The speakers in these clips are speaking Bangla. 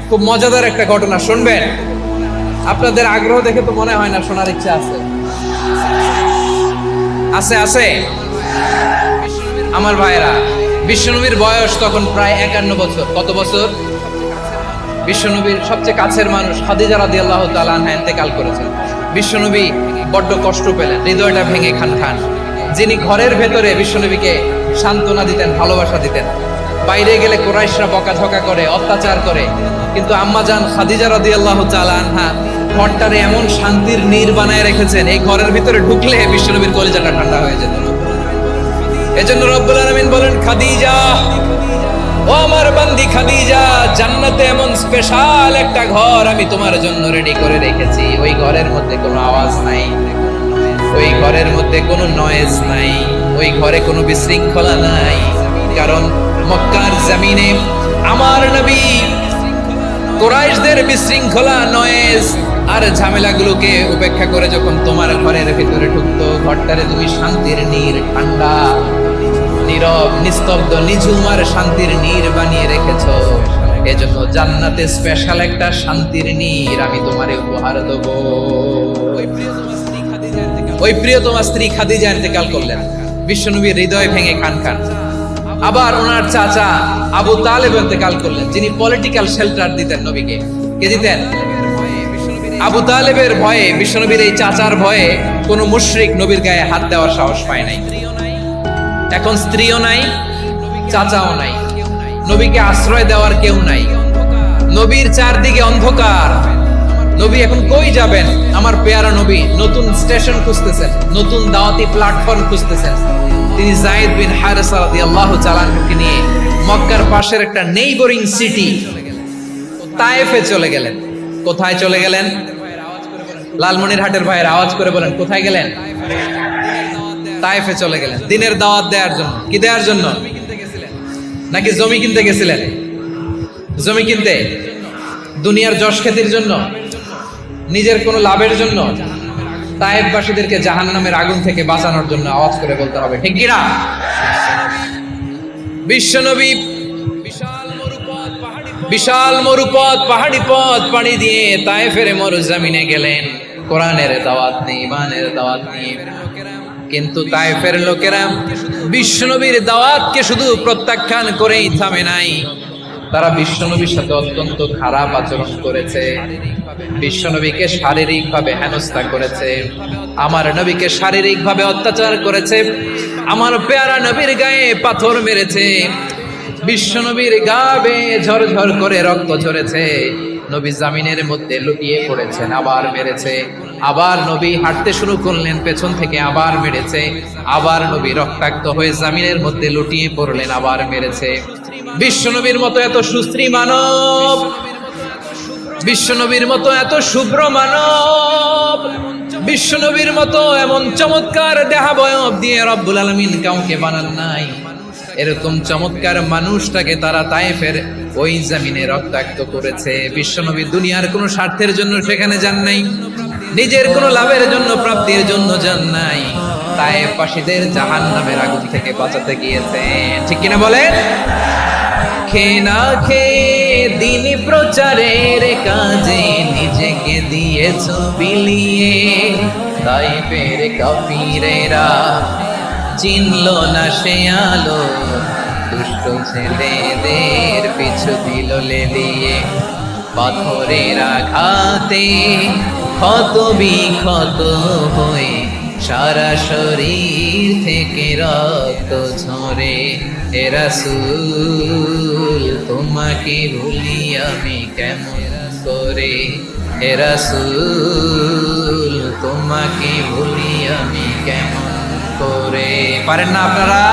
খুব মজাদার একটা ঘটনা শুনবেন। আপনাদের আগ্রহ দেখে তো মনে হয় না শোনার ইচ্ছা আছে। আছে আছে আমার ভাইরা, বিশ্বনবীর বয়স তখন প্রায় 51 বছর। কত বছর? বিশ্বনবীর সবচেয়ে কাছের মানুষ খাদিজা রাদিয়াল্লাহু তাআলা আনহা ইন্তেকাল করেছেন। বিশ্বনবী বড্ড কষ্ট পেলেন, হৃদয়টা ভেঙে খান খান। যিনি ঘরের ভেতরে বিশ্বনবীকে সান্ত্বনা দিতেন, ভালোবাসা দিতেন, বাইরে গেলে কুরাইশরা বকাঝকা করে, অত্যাচার করে, কিন্তু আম্মাজান খাদিজা রাদিয়াল্লাহু তাআলা আনহা ঘরটারে এমন শান্তির নীড় বানায় রেখেছেন, এই ঘরের ভিতরে ঢুকলে বিশ্বনবীর কলিজাটা ঠান্ডা হয়ে যেত। এজন্য রব্বুল আলামিন বলেন, খাদিজা, ও আমার বান্দি খাদিজা, জান্নাতে এমন স্পেশাল একটা ঘর আমি তোমার জন্য রেডি করে রেখেছি। ওই ঘরের মধ্যে কোনো আওয়াজ নাই, ওই ঘরের মধ্যে কোনো নয়েজ নাই, ওই ঘরে কোনো বিশৃঙ্খলা নাই। কারণ মক্কার জমিনে আমার নবী কুরাইশদের বিশৃঙ্খলা, নয়েজ আর ঝামেলাগুলোকে উপেক্ষা করে যখন তোমার ঘরের ভিতরে ঢুকতো, ঘরটারে তুমি শান্তির নীড়, ঠান্ডা, নীরব, নিস্তব্ধ, নিঝুম আর শান্তির নীড় বানিয়ে রেখেছো। এজন্য জান্নাতে স্পেশাল একটা শান্তির নীড় আমি তোমারে উপহার দেব। ওই প্রিয়তমা স্ত্রী খাদিজা ইন্তেকাল করলেন, বিশ্বনবীর হৃদয় ভেঙে খান খান। আবার ওনার চাচা আবু তালেব ইন্তেকাল করলেন, যিনি পলিটিক্যাল শেল্টার দিতেন নবীকে। কে দিতেন? আবু তালেবের ভয়ে, বিশ্বনবীর এই চাচার ভয়ে কোনো মুশরিক নবীর গায়ে হাত দেওয়ার সাহস পায় নাই। এখন স্ত্রীও নাই, চাচাও নাই, নবীকে আশ্রয় দেওয়ার কেউ নাই। নবীর চারদিকে অন্ধকার। নবী এখন কই যাবেন? আমার পেয়ারা নবী নতুন স্টেশন খুঁজতেছেন, নতুন দাওয়াতি প্ল্যাটফর্ম খুঁজতেছেন। তিনি যায়েদ বিন হারেসা রাদিয়াল্লাহু তাআলা আনহুকে নিয়ে মক্কার পাশের একটা নেইবরিং সিটি তায়েফে চলে গেলেন। কোথায় চলে গেলেন? লালমনিরহাটের ভাইয়ের আওয়াজ করে বলেন, কোথায় গেলেন? তায়েফে চলে গেলেন দিনের দাওয়াত দেওয়ার জন্য। কি দেওয়ার জন্য? নাকি জমি কিনতে গেছিলেন? জমি কিনতে, দুনিয়ার যশ খ্যাতির জন্য, নিজের কোনো লাভের জন্য? তায়েফবাসীদেরকে জাহান্নামের আগুন থেকে বাঁচানোর জন্য আওয়াজ করে বলতে হবে, ঠিক কিনা? বিশ্বনবী বিশাল মরুপথ, পাহাড়ি পথ পাড়ি দিয়ে তায়েফের মরুজমিনে গেলেন কোরআনের দাওয়াত নিয়ে, ইমানের দাওয়াত নিয়ে। কিন্তু তায়েফের লোকেরা বিশ্বনবীর দাওয়াতকে শুধু প্রত্যাখ্যান করেই থামে নাই, তারা বিশ্বনবীর সাথে অত্যন্ত খারাপ আচরণ করেছে। বিশ্বনবীকে শারীরিকভাবে হেনস্থা করেছে, আমার নবীকে শারীরিকভাবে অত্যাচার করেছে, আমার পেয়ারা নবীর গায়ে পাথর মেরেছে, বিশ্বনবীর গা বেয়ে ঝরঝর করে রক্ত ঝরেছে, নবী জামিনের মধ্যে লুটিয়ে পড়েছেন, আবার মেরেছে, আবার নবী হাঁটতে শুরু করলেন, পেছন থেকে আবার মেরেছে, আবার নবী রক্তাক্ত হয়ে জামিনের মধ্যে লুটিয়ে পড়লেন, আবার মেরেছে। বিশ্বনবীর মতো এত সুস্ত্রী মানব, বিশ্বনবীর মতো এত শুভ্র মানব, বিশ্বনবীর মতো এমন চমৎকার দেহাবয়ব দিয়ে রব্বুল আলামিন কাউকে বানান নাই। এরকম চমৎকার মানুষটাকে তারা তায়েফের ওই জমিনে রক্তাক্ত করেছে। বিশ্বনবী দুনিয়ার কোনো স্বার্থের জন্য সেখানে যান নাই, নিজের কোনো লাভের জন্য, প্রাপ্তির জন্য যান নাই, তায়েফবাসীদের জাহান্নামের আগুন থেকে বাঁচাতে গিয়েছেন। ঠিক কিনা বলেন? খেয়ে না খেয়ে দিন প্রচারের কাজে নিজেকে দিয়েছ বিলিয়ে, তায়েফের কাফিরেরা চিনল না সে আলো, দুষ্ট ছেলেদের পিছু দিল লেলিয়ে, পাথরের আঘাতে ক্ষত বিক্ষত হয়ে সারা শরীর থেকে রক্ত ঝরে। হে রাসূল, তোমাকে ভুলি আমি কেমন করে? হে রাসূল, তোমাকে ভুলি আমি কেমন করে? পারেন না আপনারা?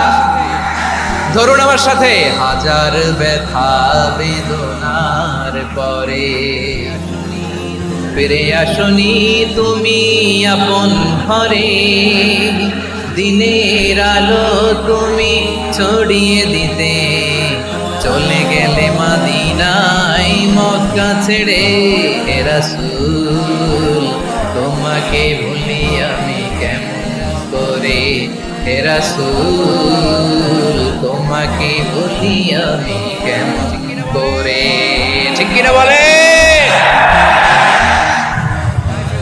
ধরুন আমার সাথে, হাজার ব্যথা বেদনার পরে ফিরে আসনি তুমি আপন ঘরে, দিনের আলো তুমি ছড়িয়ে দিতে চলে গেলে মদিনায় মক্কা ছেড়ে। হে রাসূল, তোমাকে ভুলি আমি কেমন করে? হে রাসূল, তোমাকে ভুলি আমি কেমন করে? ঠিক কিনা বলে?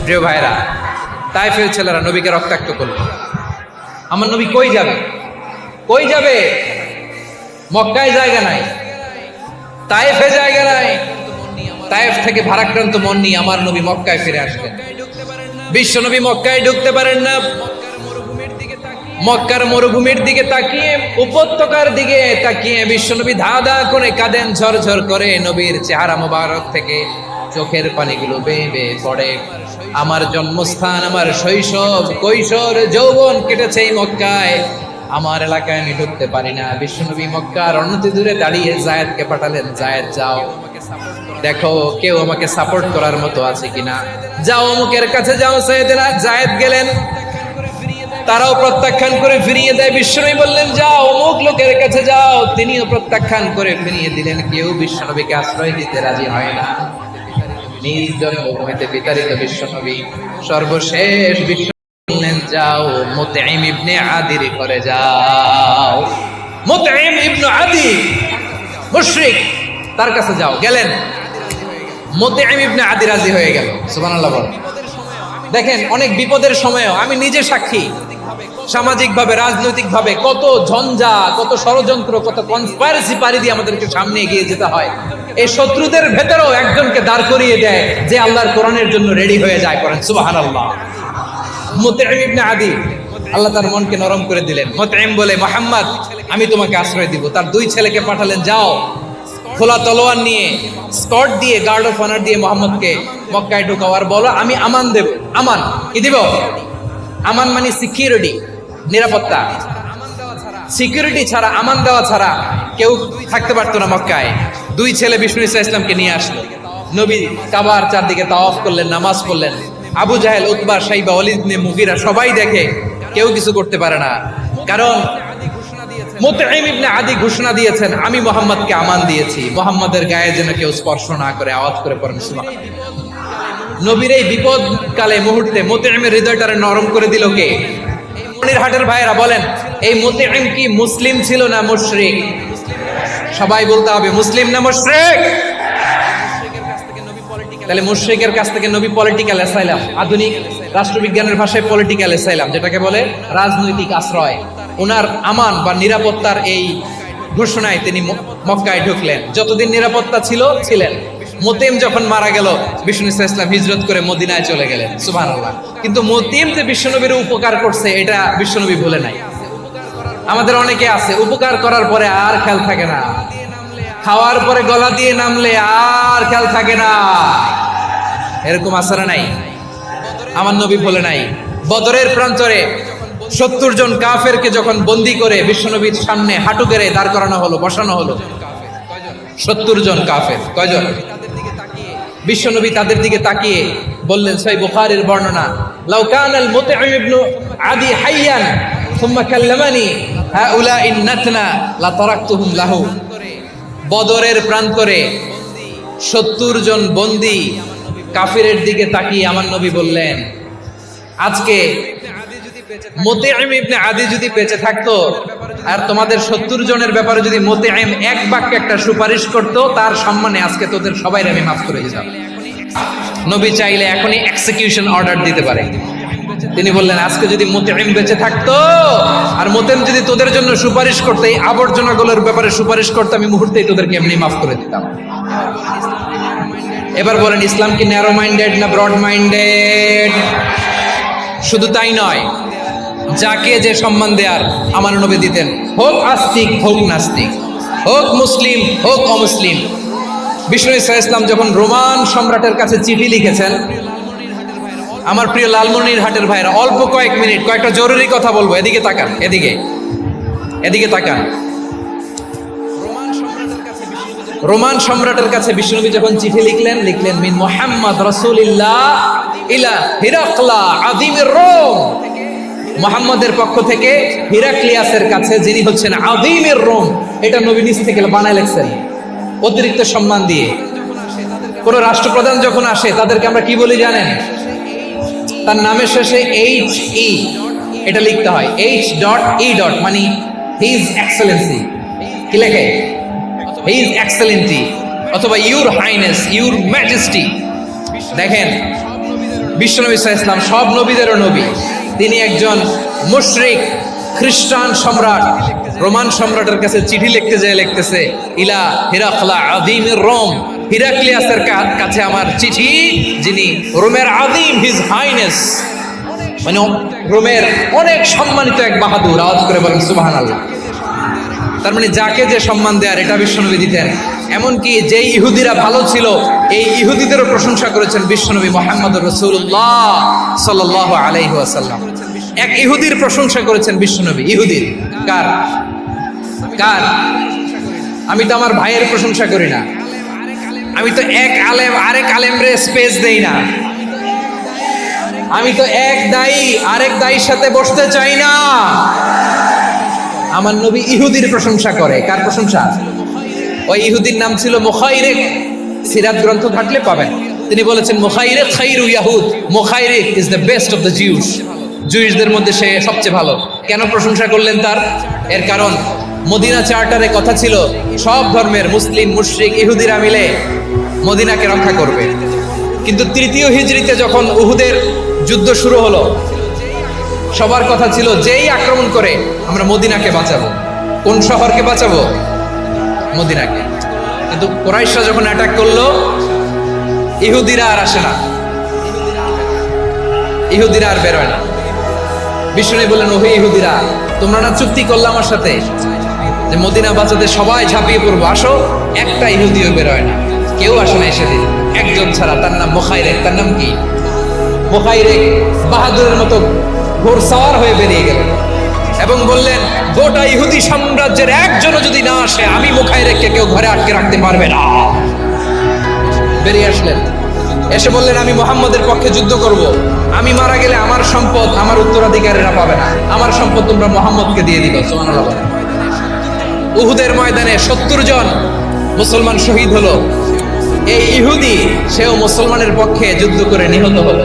প্রিয় ভাইরা, তায়েফের ছেলেরা নবীকে রক্তাক্ত করলো। আমার নবী কই যাবে? কই যাবে? মক্কায় জায়গা নাই, তায়েফে জায়গা নাই। তায়েফ থেকে ভারাক্রান্ত মন নিয়ে আমার নবী মক্কায় ফিরে আসলেন। বিশ্ব নবী মক্কায় ঢুকতে পারেন না। মক্কার মরুভূমির দিকে তাকিয়ে, উপত্যকার দিকে তাকিয়ে বিশ্বনবী ধা ধা করে কাঁদেন, ঝরঝর করে। নবীর চেহারা মোবারক থেকে চোখের পানিগুলো বেয়ে বেয়ে পড়ে। আমার জন্মস্থান, আমার শৈশব, কৈশোর, যৌবন কেটেছে এই মক্কায়। আমার এলাকায় আমি ঢুকতে পারি না। বিশ্বনবী মক্কার অনতি দূরে দাঁড়িয়ে জায়েদকে পাঠালেন, জায়েদ যাও, দেখো কেউ আমাকে সাপোর্ট করার মতো আছে কিনা। যাও অমুকের কাছে যাও। জায়েদ গেলেন, তারাও প্রত্যাখ্যান করে ফিরিয়ে দেয়। বিশ্বনবী বললেন যাও অমুক লোকের কাছে যাও, তিনিও প্রত্যাখ্যান করে ফিরিয়ে দিলেন। কেউ বিশ্বনবীকে আশ্রয় দিতে রাজি হয় না। নিজ জন্মভূমিতে বিতাড়িত বিশ্বনবী সর্বশেষ বিশ্ব বললেন যাও মুতঈম ইবনে আদির ঘরে যাও। মুতঈম ইবনে আদি মুশরিক, তার কাছে যাও। গেলেন, মুতঈম ইবনে আদি রাজি হয়ে গেল। সুবহানাল্লাহ বলেন। দেখেন, অনেক বিপদের সময়ও আমি নিজে সাক্ষী, সামাজিকভাবে, রাজনৈতিকভাবে কত ঝঞ্ঝা, কত ষড়যন্ত্র, কত কনস্পাইরেসি পাড়ি দিয়ে আমাদেরকে সামনে এগিয়ে যেতে হয়। এই শত্রুদের ভেতরেও একজনকে দাঁড় করিয়ে দেয় যে আল্লাহর কোরআনের জন্য রেডি হয়ে যায়। করেন সুবহানাল্লাহ। মুতঈম ইবনে আদি, আল্লাহ তার মনকে নরম করে দিলেন। মুতঈম বলে, মুহাম্মদ আমি তোমাকে আশ্রয় দিব। তার দুই ছেলেকে পাঠালেন, যাও খোলা তলোয়ার নিয়ে, স্কট দিয়ে, গার্ড অফ অনার দিয়ে মুহাম্মদকে মক্কায় ঢুকাও আর বলো আমি আমান দেব। আমান কি দিব? আমান মানে সিকিউরিটি, নিরাপত্তা। সিকিউরিটি ছাড়া, আমান দেওয়া ছাড়া কেউ থাকতে পারতো না মক্কায়। দুই ছেলে বিষ্ণু ইসা ইসলামকে নিয়ে আসলো। নবী কাবার চারদিকে তাওয়াফ করলেন, নামাজ পড়লেন। আবু জাহেল, উতবা, শাইবা, ওয়ালিদ ইবনে মুগীরা সবাই দেখে, কেউ কিছু করতে পারে না। কারণ মুতঈম ইবনে আদি ঘোষণা দিয়েছেন আমি মুহাম্মদকে আমান দিয়েছি, মুহাম্মাদের গায়ে যেন কেউ স্পর্শ না করে। আওয়াজ করে পড়েন সুবহানাল্লাহ। নবীর এই বিপদ কালে মুহূর্তে মুতঈমের হৃদয়টারে নরম করে দিল কে? হাটের ভাইরা বলেন, এই মুতঈম কি মুসলিম ছিল না মুশরিক? সবাই বলতে হবে মুসলিম না মুশরিক? তাহলে মুশরিকের কাছ থেকে নবী পলিটিক্যাল অ্যাসাইলাম, আধুনিক রাষ্ট্রবিজ্ঞানের ভাষায় পলিটিক্যাল অ্যাসাইলাম, যেটাকে বলে রাজনৈতিক আশ্রয়, ওনার আমান বা নিরাপত্তার এই ঘোষণায় তিনি মক্কায় ঢুকলেন। যতদিন নিরাপত্তা ছিল ছিলেন। মুতঈম যখন মারা গেল, বিষ্ণু ইসলাম হিজরত করে মদিনায় চলে গেলেন। সুবহানাল্লাহ। কিন্তু মুতঈম যে বিশ্বনবীর উপকার করছে এটা বিশ্বনবী ভুলে নাই। আমাদের অনেকে আছে উপকার করার পরে আর খেয়াল থাকে না, খাওয়ার পরে গলা দিয়ে নামলে আর খেয়াল থাকে না। এরকম আছে না নাই? আমার নবী ভুলে নাই। বদরের প্রান্তরে 70 জন কাফেরকে যখন বন্দী করে বিশ্বনবীর সামনে হাঁটু গেড়ে দাঁড় করানো হলো, বসানো হলো। 70 জন কাফের, কয়জন? বিশ্বনবী তাদের দিকে তাকিয়ে বললেন, সহিহ বুখারীর বর্ণনা, লাউ কানাল মুতঈম ইবনে আদি হাইয়ান সুম্মা কাল্লামানি হাউলাই নাতনা লা তারাকতুহুম লাহু। বদরের প্রান্তরে 70 জন বন্দী কাফিরের দিকে তাকিয়ে আমার নবী বললেন, আজকে মুতঈম ইবনে আদি যদি বেঁচে থাকতো আর তোমাদের 70 জনের ব্যাপারে যদি মুতঈম এক বাক্যে একটা সুপারিশ করতো, তার সম্মানে আজকে তোদের সবাইকে আমি মাফ করে দিতাম। নবী চাইলে এখনই এক্সিকিউশন অর্ডার দিতে পারে। তিনি বললেন, আজকে যদি মুতঈম বেঁচে থাকতো আর মুতঈম যদি তোদের জন্য সুপারিশ করতে, এই আবর্জনাগুলোর ব্যাপারে সুপারিশ করতে, আমি মুহূর্তেই তোদেরকে এমনি মাফ করে দিতাম। এবার বলেন, ইসলাম কি ন্যারো মাইন্ডেড না ব্রড মাইন্ডেড? শুধু তাই নয়, যাকে যে সম্মান দেয়ার আমার নবী দিতেন, হোক আস্তিক হোক নাস্তিক, হোক মুসলিম হোক অমুসলিম। বিষ্ণু ইসলাম যখন রোমান সম্রাটের কাছে চিঠি লিখেছেন, আমার প্রিয় লালমনিরহাটের ভাইরা, অল্প কয়েক মিনিট কয়েকটা জরুরি কথা বলবো। এদিকে তাকান, এদিকে তাকান। রোমান সম্রাটের কাছে বিষ্ণুনবী যখন চিঠি লিখলেন মিন মুহাম্মদ রাসূলিল্লাহ ইলা হিরাকলা আযীমির রোম। মুহাম্মদের পক্ষ থেকে হিরাক্লিয়াসের কাছে, যিনি হচ্ছেন আযীমির রোম। এটা নবী নিজ থেকে বানায় লিখছেন অতিরিক্ত সম্মান দিয়ে। কোন রাষ্ট্রপ্রধান যখন আসে তাদেরকে আমরা কি বলি জানেন? তার নামের শেষে HE এটা লিখতে হয়। H.E. মানে হিজ এক্সেলেন্সি। কি লেখে? হিজ এক্সেলেন্সি অথবা ইউর হাইনেস, ইউর ম্যাজেস্টি। দেখেন, বিশ্বনবী সাল্লাল্লাহু আলাইহি ওয়াসাল্লাম সব নবীদেরও নবী। তিনি একজন মুশরিক খ্রিস্টান সম্রাট, রোমান সম্রাটের কাছে চিঠি লিখতে যায়, লিখতেছে ইলা হিরাকলা আযীমির রোম, হিরাক্লিয়াসের কাছে আমার চিঠি, যিনি রোমের আযীম, হিজ হাইনেস, মানে রোমের অনেক সম্মানিত এক বাহাদুর। আওয়াজ করে বলেন সুবহানাল্লাহ। তার মানে যাকে যে সম্মান দেয়ার এটা বিশ্বনবী দিতেন। এমনকি যেই ইহুদিরা ভালো ছিল এই ইহুদিদেরও প্রশংসা করেছেন বিশ্বনবী মুহাম্মদুর রাসূলুল্লাহ সাল্লাল্লাহু আলাইহি ওয়াসাল্লাম। এক ইহুদির প্রশংসা করেছেন বিশ্বনবী। ইহুদির কার? কার? আমি তো আমার ভাইয়ের প্রশংসা করি না, আমি তো এক আলেম আরেক আলেমরে স্পেস দেই না, আমি তো এক দায়ী আরেক দায়ীর সাথে বসতে চাই না। আমার নবী ইহুদির প্রশংসা করে। কার প্রশংসা? ওই ইহুদির নাম ছিল মুখাইরিক। সিরাত গ্রন্থ ঘাটলে পাবেন। তিনি বলেছেন মুখাইরিক খাইরু ইয়াহুদ, Mukhayriq is the best of the Jews. জুইশদের মধ্যে সে সবচেয়ে ভালো। কেন প্রশংসা করলেন তার? এর কারণ মদিনা চার্টারে কথা ছিল সব ধর্মের মুসলিম, মুশরিক, ইহুদিরা মিলে মদিনাকে রক্ষা করবে। কিন্তু তৃতীয় হিজরিতে যখন উহুদের যুদ্ধ শুরু হলো, সবার কথা ছিল যেই আক্রমণ করে আমরা মদিনাকে বাঁচাবো। কোন শহরকে বাঁচাবো? মদিনাকে। কিন্তু কুরাইশরা যখন অ্যাটাক করলো, ইহুদিরা আর আসে না, ইহুদিরা আর বেরোয় না। বিষ্ণু বললেন, ওহে ইহুদিরা, তোমরা না চুক্তি করলে আমার সাথে যে মদিনা বাঁচাতে সবাই ঝাঁপিয়ে পড়বো, আসো। একটা ইহুদিও বেরোয় না, কেউ আসে না সেদিন, একজন ছাড়া। তার নাম মুখাইরিক। তার নাম কি? মুখাইরিক বাহাদুরের মতো ঘোড়সওয়ার হয়ে বেরিয়ে গেলেন এবং বললেন, গোটা ইহুদি সাম্রাজ্যের একজনও যদি না আসে, আমি মুখাইরিককে কেউ ঘরে আটকে রাখতে পারবে না। বেরিয়ে আসলেন, এসে বললেন, আমি মুহাম্মদের পক্ষে যুদ্ধ করব। আমি মারা গেলে আমার সম্পদ আমার উত্তরাধিকারীরা পাবে না, আমার সম্পদ তোমরা মুহাম্মদকে দিয়ে দিবে। সুবহানাল্লাহ। উহুদের ময়দানে 70 জন মুসলমান শহীদ হলো। এই ইহুদি সেও মুসলমানের পক্ষে যুদ্ধ করে নিহত হলো।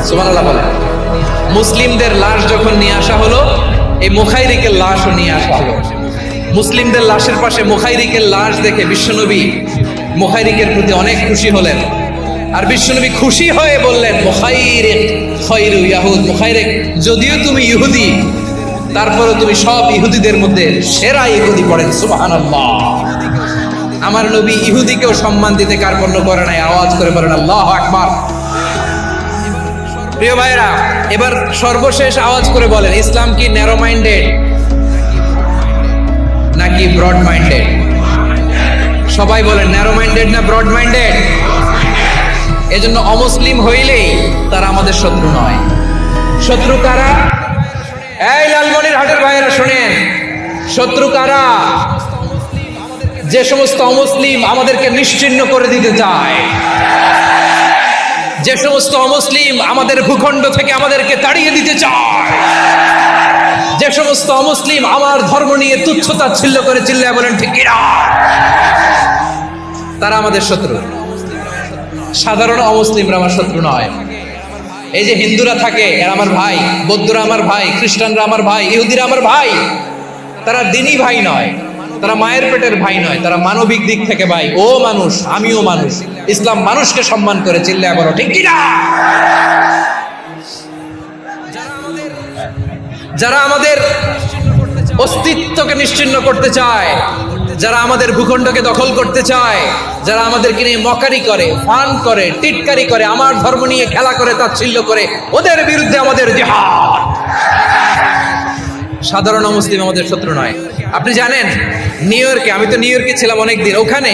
সুবহানাল্লাহ বলে। মুসলিমদের লাশ যখন নিয়ে আসা হলো, এই মুখাইরিকের লাশও নিয়ে আসা হলো। মুসলিমদের লাশের পাশে মুখাইরিকের লাশ দেখে বিশ্বনবী মুখাইরিকের প্রতি অনেক খুশি হলেন। আর বিশ্বনবী খুশি হয়ে বললেন, মুখাইরিক খায়রু ইয়াহুদ, মুখাইরিক যদিও তুমি ইহুদি, তারপরে তুমি সব ইহুদিদের মধ্যে সেরা ইহুদি। পড়েন সুবহানাল্লাহ। আমার নবী ইহুদিকেও সম্মান দিতে কার্পণ্য করে নাই। আওয়াজ করে বলেন আল্লাহু আকবার। প্রিয় ভাইরা, এবার সর্বশেষ আওয়াজ করে বলেন, ইসলাম কি ন্যারো মাইন্ডেড নাকি ব্রড মাইন্ডেড? সবাই বলেন, ন্যারো মাইন্ডেড না ব্রড মাইন্ডেড? এজন্য অমুসলিম হইলেই তারা আমাদের শত্রু নয়। শত্রু কারা? এই লালমনিরহাটের ভাইয়েরা শোনেন, শত্রু কারা? যে সমস্ত অমুসলিম আমাদেরকে নিশ্চিহ্ন করে দিতে চায়, যে সমস্ত অমুসলিম আমাদের ভূখণ্ড থেকে আমাদেরকে তাড়িয়ে দিতে চায়, যে সমস্ত অমুসলিম আমার ধর্ম নিয়ে তুচ্ছতাচ্ছিল্য করে চিল্লায় বলেন ঠিক কিনা, তারা আমাদের শত্রু। সাধারণ অমুসলিমরা আমার শত্রু নয়। এই যে হিন্দুরা থাকে এরা আমার ভাই, বৌদ্ধরা আমার ভাই, খ্রিস্টানরা আমার ভাই, ইহুদিরা আমার ভাই। তারা দিনই ভাই নয়, তারা মায়ের পেটের ভাই নয়, তারা মানবিক দিক থেকে ভাই। ও মানুষ, আমিও মানুষ। ইসলাম মানুষকে সম্মান করে, চিল্লায় বলো ঠিক কিনা। যারা আমাদের অস্তিত্বকে নিশ্চিহ্ন করতে চায়, যারা আমাদের ভূখণ্ডকে দখল করতে চায়, যারা আমাদেরকে নিয়ে মকারি করে, ফান করে, টিটকারি করে, আমার ধর্ম নিয়ে খেলা করে, তাচ্ছিল্য করে, ওদের বিরুদ্ধে আমাদের জিহাদ। সাধারণ মুসলিম আমাদের শত্রু নয়। আপনি জানেন নিউ ইয়র্কে, আমি তো নিউ ইয়র্কে ছিলাম অনেকদিন, ওখানে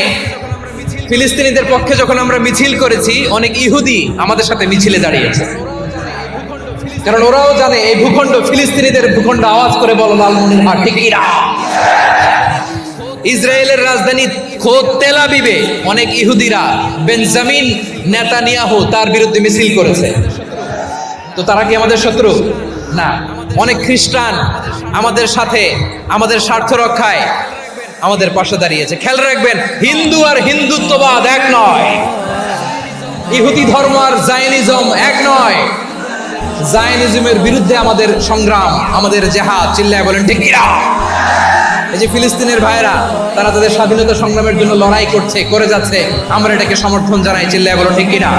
ফিলিস্তিনিদের পক্ষে যখন আমরা মিছিল করেছি, অনেক ইহুদি আমাদের সাথে মিছিলে দাঁড়িয়েছে। কারণ ওরাও জানে এই ভূখণ্ড ফিলিস্তিনিদের ভূখণ্ড। আওয়াজ করে বলো লালমনিরহাট ঠিক কিনা। ইসরায়েলের রাজধানী খোদ তেল আবিবে অনেক ইহুদিরা বেঞ্জামিন নেতানিয়াহু তার বিরুদ্ধে মিছিল করেছে। তো তারা কি আমাদের শত্রু? না। অনেক খ্রিস্টান আমাদের সাথে আমাদের স্বার্থ রক্ষায় আমাদের পাশে দাঁড়িয়েছে। খেয়াল রাখবেন, হিন্দু আর হিন্দুত্ববাদ এক নয়, ইহুদি ধর্ম আর জায়নিজম এক নয়। জায়নিজমের বিরুদ্ধে আমাদের সংগ্রাম, আমাদের জেহাদ। চিল্লায় বলেন ঠিক কিনা। এই যে ফিলিস্তিনের ভাইয়েরা, তারা তাদের স্বাধীনতা সংগ্রামের জন্য লড়াই করছে, করে যাচ্ছে, আমরা এটাকে সমর্থন জানাই। চিল্লায় বলো ঠিক কিনা।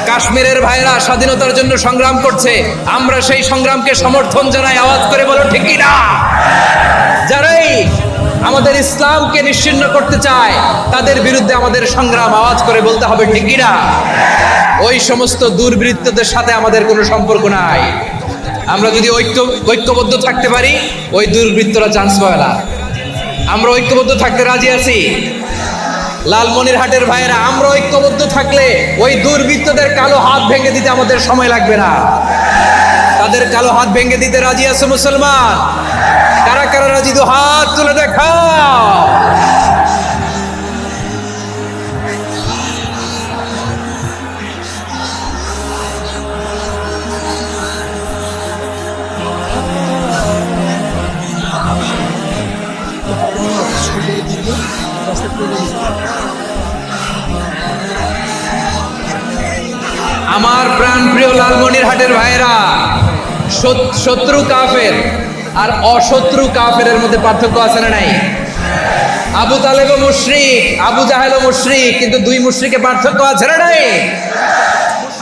কাশ্মীরের ভাইরা স্বাধীনতার জন্য সংগ্রাম করছে, আমরা সেই সংগ্রামকে সমর্থন জানাই, আওয়াজ করে বলো ঠিক কি না? যারাই আমাদের ইসলামকে নিশ্চিহ্ন করতে চায় তাদের বিরুদ্ধে আমাদের সংগ্রাম, আওয়াজ করে বলতে হবে ঠিক কি না? ওই সমস্ত দুর্বৃত্তদের সাথে আমাদের কোনো সম্পর্ক নাই। আমরা যদি ঐক্যবদ্ধ থাকতে পারি, ওই দুর্বৃত্তরা চান্স পাবে না। আমরা ঐক্যবদ্ধ থাকতে রাজি আছি। লালমনিরহাটের ভাইয়েরা, আমরা ঐক্যবদ্ধ থাকলে ওই দুর্বৃত্তদের কালো হাত ভেঙে দিতে আমাদের সময় লাগবে না। তাদের কালো হাত ভেঙে দিতে রাজি আছে মুসলমান? কারা কারা রাজি? দু হাত তুলে দেখাও। আমার প্রাণ প্রিয় লালমনিরহাটের ভাইরা, শত্রু কাফের আর অশত্রু কাফেরের মধ্যে পার্থক্য আছে না নাই? আবু তালেবও মুশরিক, আবু জাহেলও মুশরিক, কিন্তু দুই মুশরিকে পার্থক্য আছে না নাই?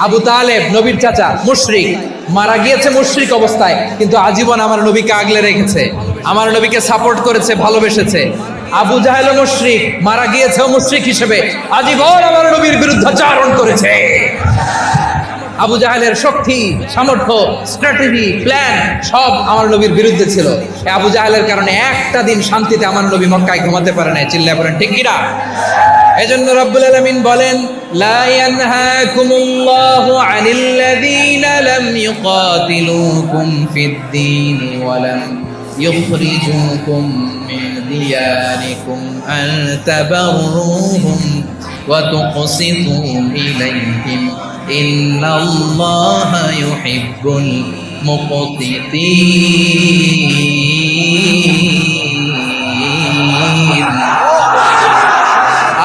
আবু তালেব নবীর চাচা, মুশরিক, মারা গিয়েছে মুশরিক অবস্থায়, কিন্তু আজীবন আমার নবীকে আগলে রেখেছে, আমার নবীকে সাপোর্ট করেছে, ভালোবেসেছে। আবু জাহেলও মুশরিক, মারা গিয়েছে মুশরিক হিসেবে, আজীবন আমার নবীর বিরুদ্ধাচারণ করেছে। আবু জাহেলের শক্তি, সামর্থ্য, স্ট্র্যাটেজি, প্ল্যান সব আমার নবীর বিরুদ্ধে ছিল। আবু জাহেলের কারণে একটা দিন শান্তিতে আমার নবী মক্কায় ঘুমাতে পারে নাই। চিল্লায় বলেন ঠিক কিনা? এজন্য রব্বুল আলামিন বলেন, লা ইয়ানহাকুমুল্লাহু আনিল্লাযীনা লাম ইউকাতিলুকুম ফিদ-দীন ওয়া লাম ইউখরিজুকুম মিন দিয়ারিকুম আন তাবাররুহুম ওয়া তুকসিতু ইলাইহিম ইন্নাল্লাহা ইউহিব্বুল মুকসিতিন।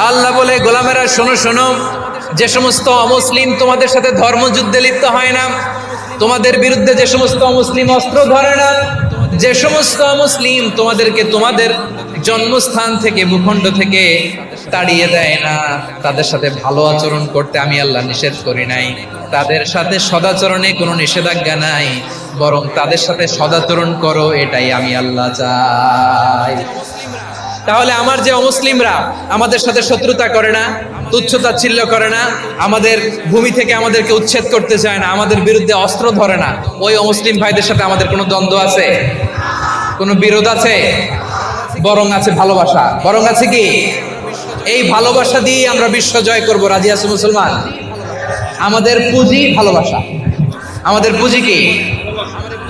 আল্লাহ বলে, গোলামেরা শোনো শোনো, যে সমস্ত অমুসলিম তোমাদের সাথে ধর্মযুদ্ধে লিপ্ত হয় না, তোমাদের বিরুদ্ধে যে সমস্ত অমুসলিম অস্ত্র ধরে না, যে সমস্ত অমুসলিম তোমাদেরকে তোমাদের জন্মস্থান থেকে, ভূখণ্ড থেকে তাড়িয়ে দেয় না, তাদের সাথে ভালো আচরণ করতে আমি আল্লাহ নিষেধ করি নাই। তাদের সাথে সদাচরণে কোনো নিষেধাজ্ঞা নাই, বরং তাদের সাথে সদাচরণ করো, এটাই আমি আল্লাহ চাই। তাহলে আমার যে অমুসলিমরা আমাদের সাথে শত্রুতা করে না, তুচ্ছতাচ্ছিল্য করে না, আমাদের ভূমি থেকে আমাদেরকে উচ্ছেদ করতে চায় না, আমাদের বিরুদ্ধে অস্ত্র ধরে না, ওই অমুসলিম ভাইদের সাথে আমাদের কোনো দ্বন্দ্ব আছে? কোনো বিরোধ আছে? বরং আছে ভালোবাসা। বরং আছে কি? এই ভালোবাসা দিয়ে আমরা বিশ্ব জয় করব। রাজি আছে মুসলমান? আমাদের পুঁজি ভালোবাসা। আমাদের পুঁজি কি?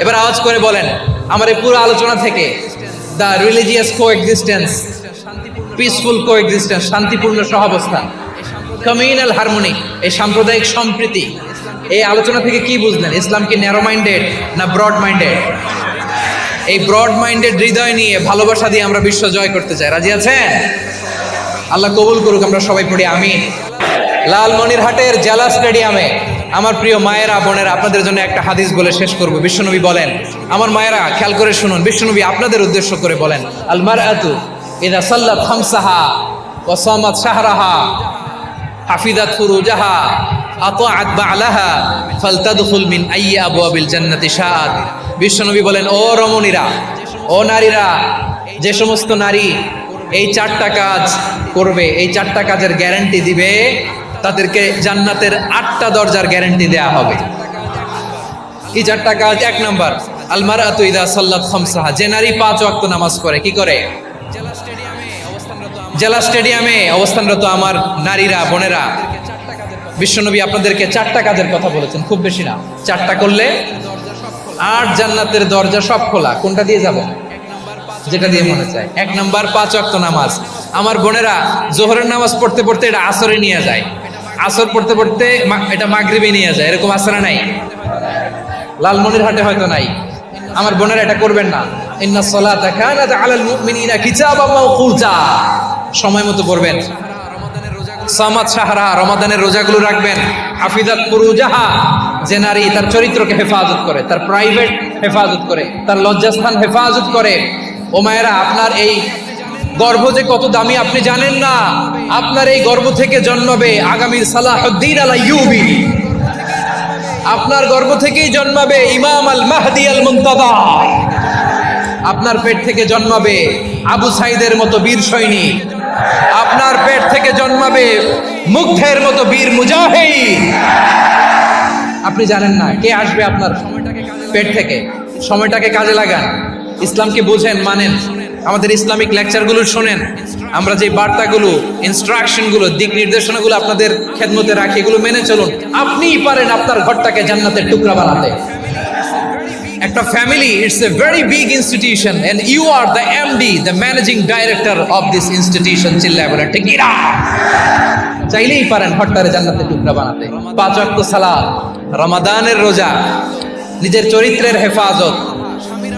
এবার আওয়াজ করে বলেন, আমার এই পুরো আলোচনা থেকে the religious coexistence, peaceful coexistence, শান্তিপূর্ণ সহাবস্থান, কমিউনাল হারমোনি, এই সাম্প্রদায়িক সম্প্রীতি, এই আলোচনা থেকে কি বুঝলেন? ইসলাম কি ন্যারো মাইন্ডেড না ব্রড মাইন্ডেড? এই ব্রড মাইন্ডেড হৃদয় নিয়ে, ভালোবাসা দিয়ে আমরা বিশ্ব জয় করতে চাই। রাজি আছেন? আল্লাহ কবুল করুক। আমরা সবাই পড়ি আমিন। লালমনিরহাটের জেলা স্টেডিয়ামে আমার প্রিয় মায়েরা, বোনেরা, আপনাদের জন্য একটা হাদিস বলে শেষ করব। বিশ্বনবী বলেন, আমার মায়েরা খেয়াল করে শুনুন, বিশ্বনবী আপনাদের উদ্দেশ্য করে বলেন, আল মারআতু ইযা সাল্লাত খামসাহা ওয়া সামাত শাহরাহা হাফিজাত ফুরুজাহা আতাআত বা'লাহা ফালতাদখুল মিন আইয়ি আবওয়াবিল জান্নাতি শাআত। বিশ্বনবী বলেন, ও রমণীরা, ও নারীরা, যে সমস্ত নারী এই চারটা কাজ করবে, এই চারটা কাজের গ্যারান্টি দিবে, তাদেরকে জান্নাতের 8টা দরজার গ্যারান্টি দেয়া হবে। এই চারটা কাজ, 1 নাম্বার, আল মারআতু ইযা সাল্লাত খামসাহা, যে নারী 5 ওয়াক্ত নামাজ পড়ে। কি করে? জেলা স্টেডিয়ামে অবস্থানরত আমার নারীরা, বোনেরা, বিশ্বনবী আপনাদেরকে 4টা কাজের কথা বলেছেন, খুব বেশি না। 4টা করলে 8 জান্নাতের দরজা সব খোলা। কোনটা দিয়ে যাব? যেটা দিয়ে মনে চায়। 1 নাম্বার 5 ওয়াক্ত নামাজ। আমার বোনেরা জোহরের নামাজ পড়তে পড়তে এটা আসরে নিয়ে যায়, আসর পড়তে পড়তে এটা মাগরিবে নিয়ে যায়। এরকম আসরা নাই? লালমনিরহাটে হয়তো নাই। আমার বোনেরা এটা করবেন না। ইন্নাস সালাতা কানাত আলাল মুমিনিনা কিতাবাম মাওকুতা, সময় মতো পড়বেন। সামাত শাহরা, রমাদানের রোজাগুলো রাখবেন। হাফিজাত ফুরুজাহা, যে নারী তার চরিত্রকে হেফাজত করে, তার প্রাইভেট হেফাজত করে, তার লজ্জাস্থান হেফাজত করে। ও মায়েরা, আপনার এই গর্ভ যে কত দামি আপনি জানেন না। আপনার এই গর্ভ থেকে জন্মাবে আগামী সালাহুদ্দিন আল আইয়ুবী। আপনার গর্ভ থেকেই জন্মাবে ইমাম আল মাহদি আল মুনতাদা। আপনার পেট থেকে জন্মাবে আবু সাইদের মতো বীর সৈনিক। আপনার পেট থেকে জন্মাবে মুগ্ধের মতো বীর মুজাহিদ। আপনি জানেন না কে আসবে আপনার পেট থেকে। সময়টাকে কাজে লাগান, ইসলামকে বুঝেন, মানেন, আমাদের ইসলামিক লেকচারগুলো শোনেন। আমরা যে বার্তাগুলো, ইনস্ট্রাকশনগুলো, দিক নির্দেশনাগুলো আপনাদের খেদমতে রাখি, এগুলো মেনে চলুন। আপনিই পারেন আপনার ঘরটাকে জান্নাতের টুকরা বানাতে। একটা family, it's a very big institution and you are the MD, the managing director of this institution. চিল্লায় বলেন ঠিক কি না? চাইলেই পারেন ঘরটারে জান্নাতের টুকরা বানাতে। 5 ওয়াক্ত সালাত, রমাদানের রোজা, নিজের চরিত্রের হেফাজত,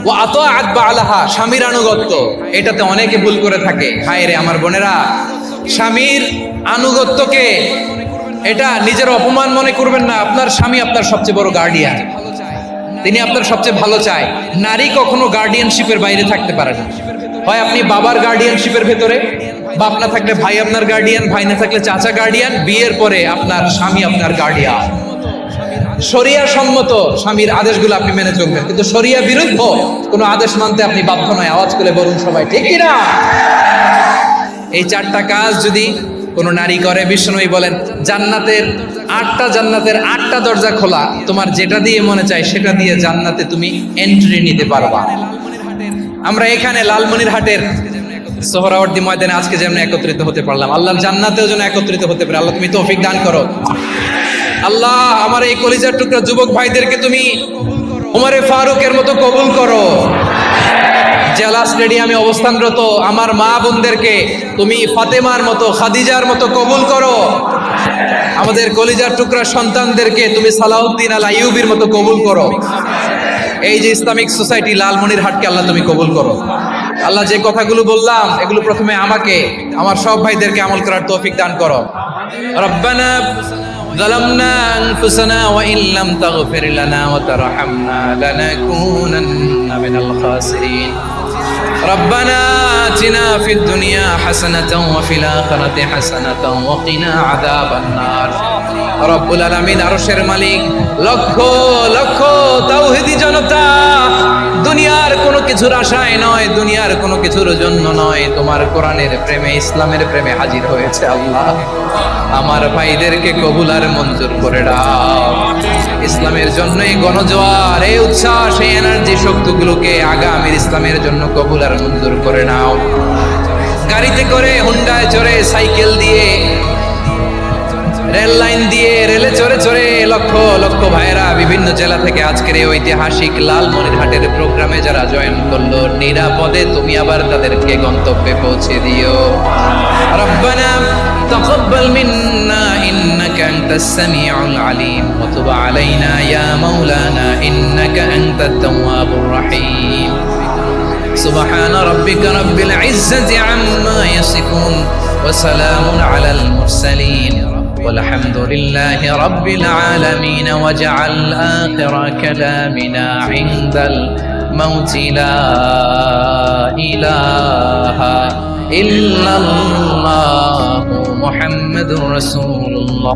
ও আতাআত বালাহা, স্বামীর আনুগত্য। এটাতে অনেকে ভুল করে থাকে। হায় রে আমার বোনেরা, স্বামীর আনুগত্যকে এটা নিজের অপমান মনে করবেন না। আপনার স্বামী আপনার সবচেয়ে বড় গার্ডিয়ান, তিনি আপনার সবচেয়ে ভালো চায়। নারী কখনো গার্ডিয়ানশিপের বাইরে থাকতে পারে না। হয় আপনি বাবার গার্ডিয়ানশিপের ভেতরে, বাপ না থাকলে ভাই আপনার গার্ডিয়ান, ভাই না থাকলে চাচা গার্ডিয়ান, বিয়ের পরে আপনার স্বামী আপনার গার্ডিয়ান। শরিয়া সম্মত স্বামীর আদেশগুলো আপনি মেনে চলবেন, কিন্তু শরিয়া বিরুদ্ধ কোনো আদেশ মানতে আপনি বাধ্য নয়। আওয়াজ করে বলুন সবাই ঠিক কি না? এই 4টা কাজ যদি কোনো নারী করে, বিশ্বনবী বলেন জান্নাতের 8টা দরজা খোলা, তোমার যেটা দিয়ে মনে চায় সেটা দিয়ে জান্নাতে তুমি এন্ট্রি নিতে পারবা। আমরা এখানে লালমনিরহাটের সোহরাওয়ার্দী ময়দানে আজকে যেমন একত্রিত হতে পারলাম, আল্লাহর জান্নাতেও যেন একত্রিত হতে পারে। আল্লাহ তুমি তৌফিক দান করো। আল্লাহ আমার এই কলিজার টুকরা যুবক ভাইদেরকে তুমি উমরে ফারুকের মতো কবুল করো। জেলা স্টেডিয়ামে অবস্থানরত আমার মা বোনদেরকে তুমি ফাতেমার মতো, খাদিজার মতো কবুল করো। আমাদের কলিজার টুকরা সন্তানদেরকে তুমি সালাউদ্দিন আল আইয়ুবীর মতো কবুল করো। এই যে ইসলামিক সোসাইটি লালমনিরহাটকে আল্লাহ তুমি কবুল করো। আল্লাহ যে কথাগুলো বললাম এগুলো প্রথমে আমাকে, আমার সব ভাইদেরকে আমল করার তৌফিক দান করো। রব্বানা ظلمنا أنفسنا وإن لم تغفر لنا وترحمنا لنكونن من الخاسرين ربنا آتنا في الدنيا حسنة وفي الآخرة حسنة وقنا عذاب النار রব্বুল আলামিন আরশের মালিক, লক্ষ লক্ষ তাওহীদি জনতা দুনিয়ার কোনো কিছুর আশায় নয়, দুনিয়ার কোনো কিছুর জন্য নয়, তোমার কোরআনের প্রেমে, ইসলামের প্রেমে হাজির হয়েছে। আল্লাহ আমার ভাইদেরকে কবুল আর মঞ্জুর করে দাও। ইসলামের জন্য এই গণজোয়ার, এই উচ্ছ্বাস, এই এনার্জি শক্তিগুলোকে আগামীর ইসলামের জন্য কবুল আর মঞ্জুর করে নাও। গাড়িতে করে, হুন্ডায় চড়ে, সাইকেল দিয়ে, রেল লাইন দিয়ে, রেলে চড়ে চড়ে লক্ষ লক্ষ ভাইরা বিভিন্ন জেলা থেকে আজকের এই ঐতিহাসিক লালমনিরহাটের প্রোগ্রামে যারা জয়েন করলো, নিরাপদে তুমি আবার তাদেরকে গন্তব্যে পৌঁছে দিও। রব্বানা তাকাব্বাল মিন্না ইন্নাকা আনতাস সামিউল আলিম ওয়া তুব আলাইনা ইয়া মাওলানা ইন্নাকা আনতাত তাওয়াবুর রহিম। সুবহান রাব্বিকা রাব্বিল ইজ্জাতি আম্মা ইয়াসিফুন ওয়া সালামুন আলাল মুরসালিন والحمد لله رب العالمين واجعل آخر كلامنا عند الموت لا إله إلا الله محمد رسول الله